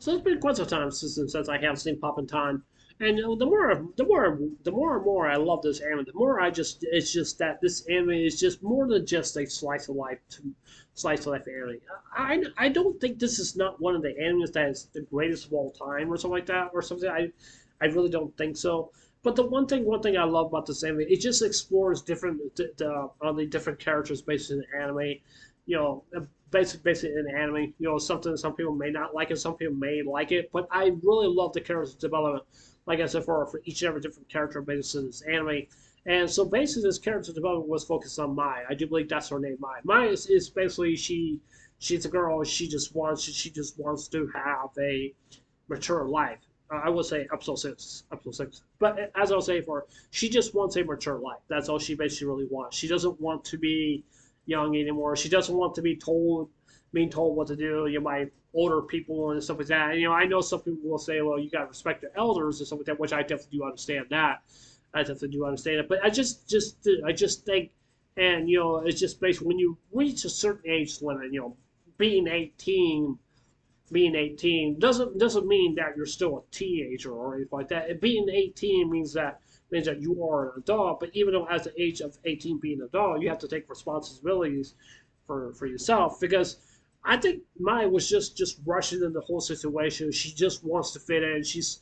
So it's been quite some time since I have seen Popotan, and the more and more I love this anime, the more it's just that this anime is just more than just a slice of life anime. I don't think this is not one of the animes that is the greatest of all time or something like that or something. I really don't think so. But the one thing I love about this anime, it just explores the different characters based in the anime. You know, basically in anime. You know, something some people may not like it, some people may like it, but I really love the character development. Like I said, for each and every different character based in this anime. And so basically, this character development was focused on Mai. I do believe that's her name, Mai. Mai is basically she's a girl. She just wants to have a mature life. I would say episode 6. But as I was saying before, she just wants a mature life. That's all she basically really wants. She doesn't want to be young anymore. She doesn't want to be being told what to do, by older people and stuff like that. And, I know some people will say, well, you got to respect the elders and stuff like that, which I definitely do understand that. I definitely do understand it. But I just think, and it's just basically when you reach a certain age limit, being 18 being 18 doesn't mean that you're still a teenager or anything like that. Being 18 means that you are an adult. But even though at the age of 18 being an adult, you have to take responsibilities for yourself. Because I think Maya was just rushing in the whole situation. She just wants to fit in. She's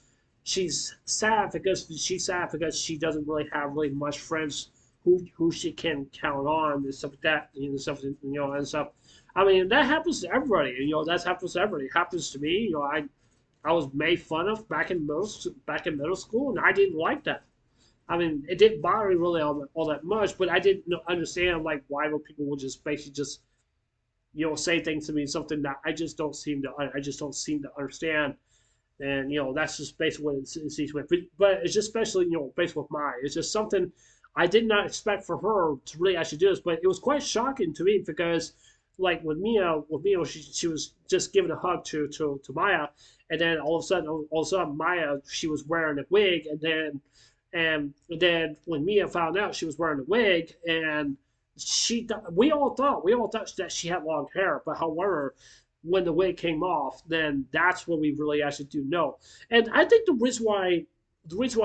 sad because she doesn't really have really much friends who she can count on and stuff like that. And stuff. I mean, that happens to everybody. That happens to everybody. It happens to me. I was made fun of back in middle school, and I didn't like that. I mean, it didn't bother me really all that much, but I didn't understand like why would people would just basically just say things to me, something that I just don't seem to understand. And that's just basically what it seems with. But it's just especially based with Maya. It's just something I did not expect for her to really actually do this. But it was quite shocking to me because like with Mia, she was just giving a hug to Maya, and then all of a sudden Maya, she was wearing a wig, and then when Mia found out she was wearing a wig, and we all thought that she had long hair, but however, when the wig came off, then that's when we really actually do know. And I think the reason why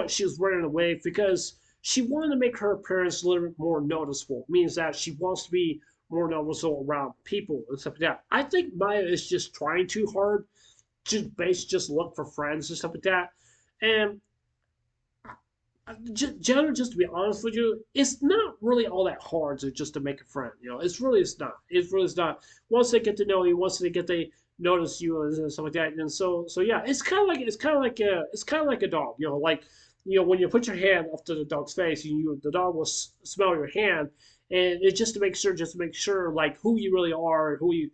she was wearing a wig because she wanted to make her appearance a little bit more noticeable. Means that she wants to be more noticeable around people and stuff like that. I think Maya is just trying too hard to just look for friends and stuff like that. And generally, just to be honest with you, it's not really all that hard to make a friend. It's not. It really is not. Once they get to know you, once they notice you and stuff like that, and so yeah, it's kind of like a dog. Like when you put your hand up to the dog's face, the dog will smell your hand, and it's just to make sure like who you really are and who you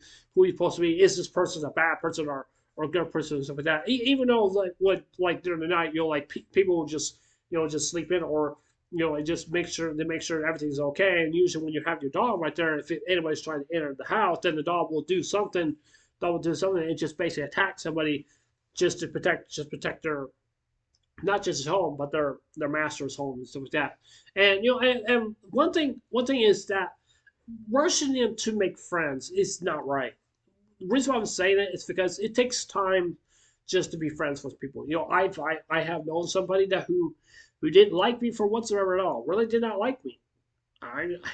supposed to be. Is this person a bad person or a good person and stuff like that? Even though like during the night, like people will just sleep in or and just make sure everything's okay. And usually when you have your dog right there, if anybody's trying to enter the house, then the dog will do something. Dog will do something and just basically attack somebody just protect their not just his home, but their master's home and stuff like that. And and one thing is that rushing in to make friends is not right. The reason why I'm saying it is because it takes time just to be friends with people. I have known somebody who didn't like me for whatsoever at all. Really did not like me.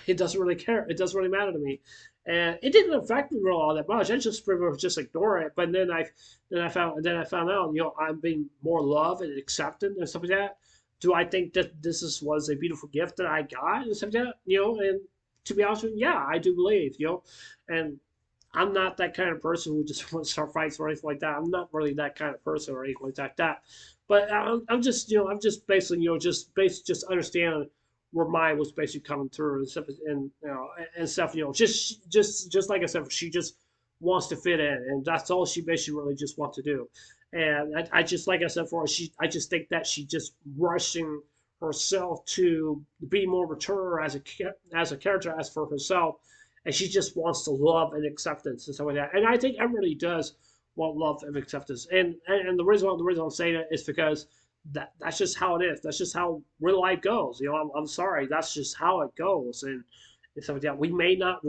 It doesn't really care. It doesn't really matter to me, and it didn't affect me really all that much. I just pretty much just ignore it. But then I found out I'm being more loved and accepted and stuff like that. Do I think that was a beautiful gift that I got and stuff like that? And to be honest with you, yeah, I do believe. And I'm not that kind of person who just wants to start fights or anything like that. I'm not really that kind of person or anything like that. But I'm just basically, just understanding where mine was basically coming through and stuff, and stuff. Just like I said, she just wants to fit in, and that's all she basically really just wants to do. And I just like I said before, I just think that she just rushing herself to be more mature as a character, as for herself, and she just wants to love and acceptance and stuff like that. And I think everybody does want love and acceptance. And the reason I'm saying it is because that's just how it is. That's just how real life goes. I'm sorry, that's just how it goes. and stuff like that. We may not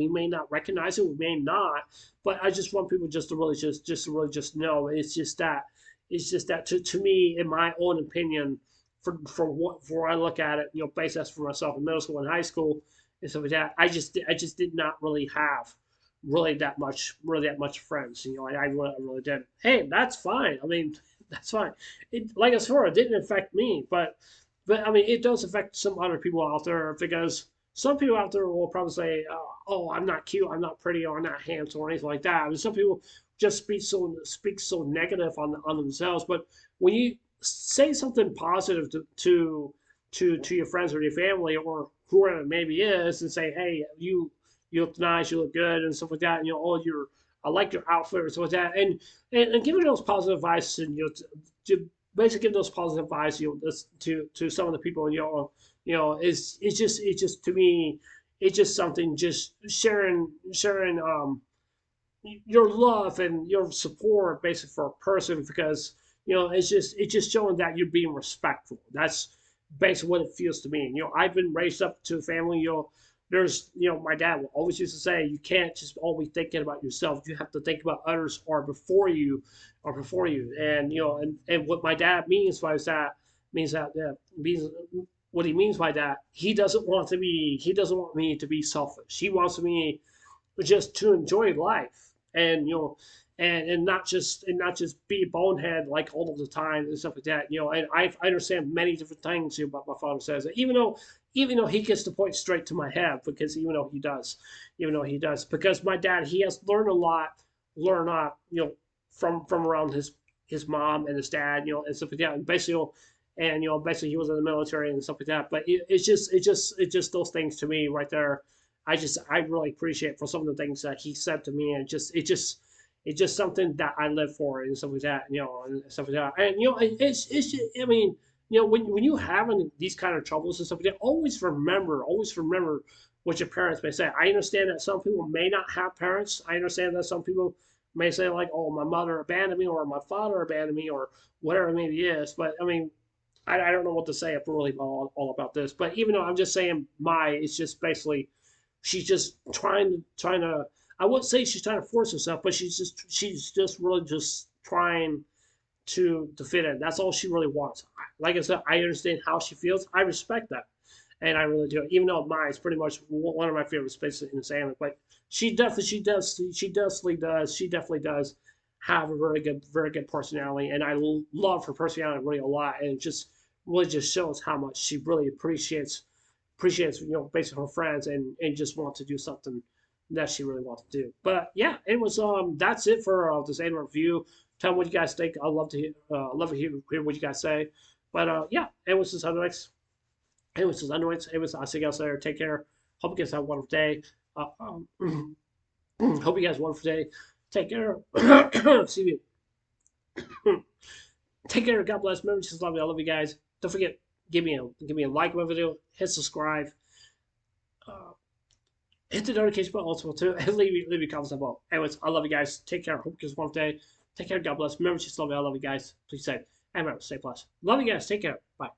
recognize it, we may not, but I just want people just to really just to really just know it's just that to me, in my own opinion, for I look at it, you know, based that's for myself in middle school and high school and stuff like that. I just did not really have really that much friends. You know, I really didn't. Hey, that's fine. I mean, that's fine. It like I swore, it didn't affect me, but I mean, it does affect some other people out there because some people out there will probably say, "Oh, I'm not cute, I'm not pretty, or I'm not handsome, or anything like that." I mean, some people just speak so negative on themselves. But when you say something positive to your friends or your family or whoever it maybe is, and say, "Hey, you look nice, you look good," and stuff like that, and you know, oh, you're I like your outfit or stuff like that, and giving those positive advice and you know to basically give those positive advice, you know, to some of the people, you know, is it's just to me, it's just something just sharing your love and your support basically for a person because you know it's just showing that you're being respectful. That's basically what it feels to me. You know, I've been raised up to a family. You know, there's you know my dad will always used to say you can't just always thinking about yourself. You have to think about others or before you. And you know, and what my dad means by that means that means what he means by that he doesn't want me to be selfish. He wants me just to enjoy life and you know and not just be a bonehead like all of the time and stuff like that. You know, and I understand many different things about my father says, even though he gets the point straight to my head because even though he does because my dad he has learned a lot you know from around his mom and his dad, you know, and stuff like that, and basically you know, and you know basically he was in the military and stuff like that. But it's just those things to me right there. I really appreciate for some of the things that he said to me, and it's just something that I live for and stuff like that, you know, and stuff like that. And you know, it's just, I mean, you know, when you having these kind of troubles and stuff like that, always remember what your parents may say. I understand that some people may not have parents. I understand that some people may say like, oh, my mother abandoned me or my father abandoned me or whatever it maybe is. But I mean, I don't know what to say really all about this. But even though I'm just saying it's just basically she's just trying to I wouldn't say she's trying to force herself, but she's just really just trying to fit in. That's all she really wants. Like I said, I understand how she feels. I respect that, and I really do. Even though mine is pretty much one of my favorite spaces in the salmon, but she definitely does have a very good personality, and I love her personality really a lot, and it just really just shows how much she really appreciates you know basically her friends and just wants to do something that she really wants to do. But yeah, it was that's it for this annual review. Tell me what you guys think. I love to hear what you guys say. But yeah, it was just underweights. It was just underweights. It was I'll see you guys later. Take care. Hope you guys have a wonderful day. Hope you guys have a wonderful day. Take care. Excuse me. Take care. God bless. Remember, just love you. I love you guys. Don't forget, give me a like on my video. Hit subscribe. Uh, hit the notification bell also too, and leave your comments below. Anyways, I love you guys. Take care. Hope you guys have a wonderful day. Take care. God bless. Remember, just love you. I love you guys. Please say, and remember, stay blessed. Love you guys. Take care. Bye.